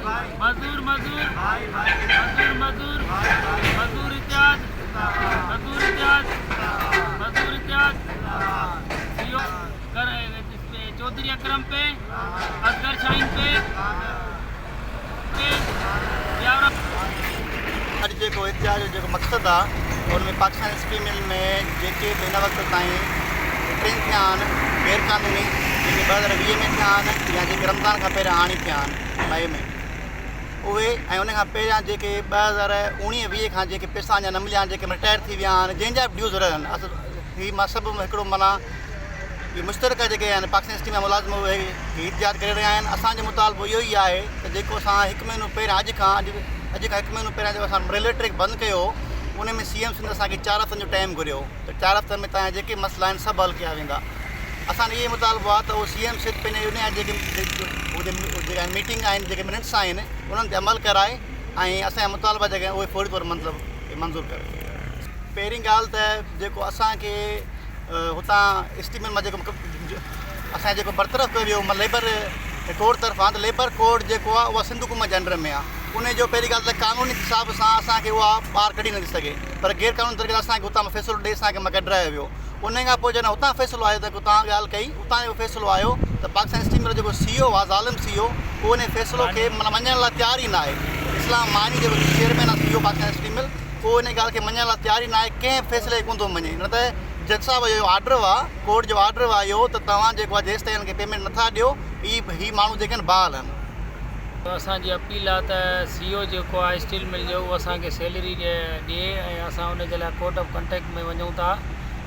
मजदूर मजदूर मजदूर मजदूर मजदूर इत्याद मजदूर इत्याद मजदूर इत्याद चौधरी अकरम पे असगर शाहीन पे अॼु जेको इतिहास जो जेको मक़सदु आहे उनमें पाकिस्तान स्टील मिल में जेके बि हिन वक़्तु ताईं ट्रेन थिया आहिनि गैर क़ानूनी जेके 2020 में थिया आहिनि या जेके रमज़ान खां पहिरियां हाणे थिया आहिनि मई में उहे ऐं उन खां पहिरियां जेके 2019-20 खां जेके पैसा अञा न मिलिया आहिनि जेके रिटायर थी विया आहिनि जंहिंजा बि ड्यूज़ रहिया आहिनि असां हीअ मां सभु हिकिड़ो माना इहे मुश्तरका जेके आहिनि पाकिस्तान स्टील में मुलाज़िम उहे इतिहाद करे रहिया आहिनि। असांजो मुतालबो इहो ई आहे त जेको असां हिकु महीनो पहिरियां अॼु खां हिकु महीनो पहिरियां जेको असां रेलवे ट्रैक बंदि कयो उन में CM सिंध असांखे 4 हफ़्तनि जो टाइम घुरियो त 4 हफ़्तनि में तव्हांजा जेके मसइला आहिनि सभु हल कया वेंदा। असांजो इहो मुतालबो आहे त उहो CM सिंध पंहिंजे उन जेके मीटिंग आहिनि जेके मिनट्स आहिनि उन्हनि ते अमल कराए ऐं असांजा मुतालबा जेके आहिनि उहे फौरी तौरु मतिलबु मंज़ूरु करे। पहिरीं ॻाल्हि त जेको असांखे हुतां स्टील मिल मां जेको असांजे जेको बरतरफ़ कयो वियो लेबर कोड तरफ़ां त लेबर कोड जेको आहे उहा सिंध हुकूमत जे अंडर में आहे। उनजो पहिरीं ॻाल्हि त क़ानूनी हिसाब सां असांखे उहा ॿाहिरि कढी नथी सघे पर गैर क़ानूनी तरीक़े सां असांखे हुतां फ़ैसिलो ॾेई असांखे मां कढायो वियो। उन खां पोइ जॾहिं हुतां फ़ैसिलो आयो त हुतां ॻाल्हि कई हुतां जो फ़ैसिलो आयो त पाकिस्तान स्टील मिल जो जेको CEO आहे ज़ालिम CEO उहो उन फ़ैसिलो खे माना मञण लाइ तयारु ई न आहे। इस्लाम मानी जेको चेयरमैन आहे CEO पाकिस्तान स्टील मिल उहो उन ॻाल्हि खे मञण लाइ तयारु ई न आहे कंहिं फ़ैसिले खे कोन थो मञे। न त जज साहब जो ऑर्डर आहे कोर्ट जो ऑर्डर आहे इहो त तव्हां जेको आहे जेसि ताईं हिनखे पेमेंट नथा ॾियो ही माण्हू जेके आहिनि बहाल आहिनि। असांजी अपील आहे त CEO जेको आहे स्टील मिल जो उहो असांखे सैलरी ॾिए ऐं असां उन जे लाइ कोर्ट ऑफ कंटेक्ट में वञूं था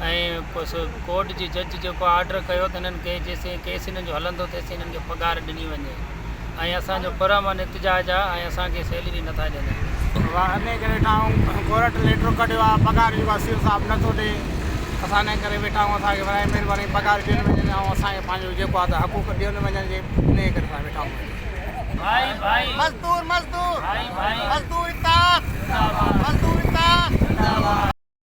ऐं कोर्ट जी जज जेको ऑर्डर कयो त हिननि खे जेसि केस हिननि जो हलंदो तेसि हिननि खे पघार ॾिनी वञे ऐं असांजो परमन इतिजाज आहे ऐं असांखे सैलरी नथा ॾियनि। इन करे वेठा कोर्ट लेटर कढियो आहे पघार जेको आहे सीओ साहिबु नथो ॾिए असां इन करे वेठा आहियूं असांखे वराए महिरबानी पघार ॾियणु वञनि ऐं असांखे पंहिंजो जेको आहे त हक़ूक़ ॾियणु वञनि जे इन करे असां वेठा आहियूं। भाई भाई मज़दूर मज़दूर भाई भाई मज़दूर इत्तेहाद मज़दूर इत्तेहाद।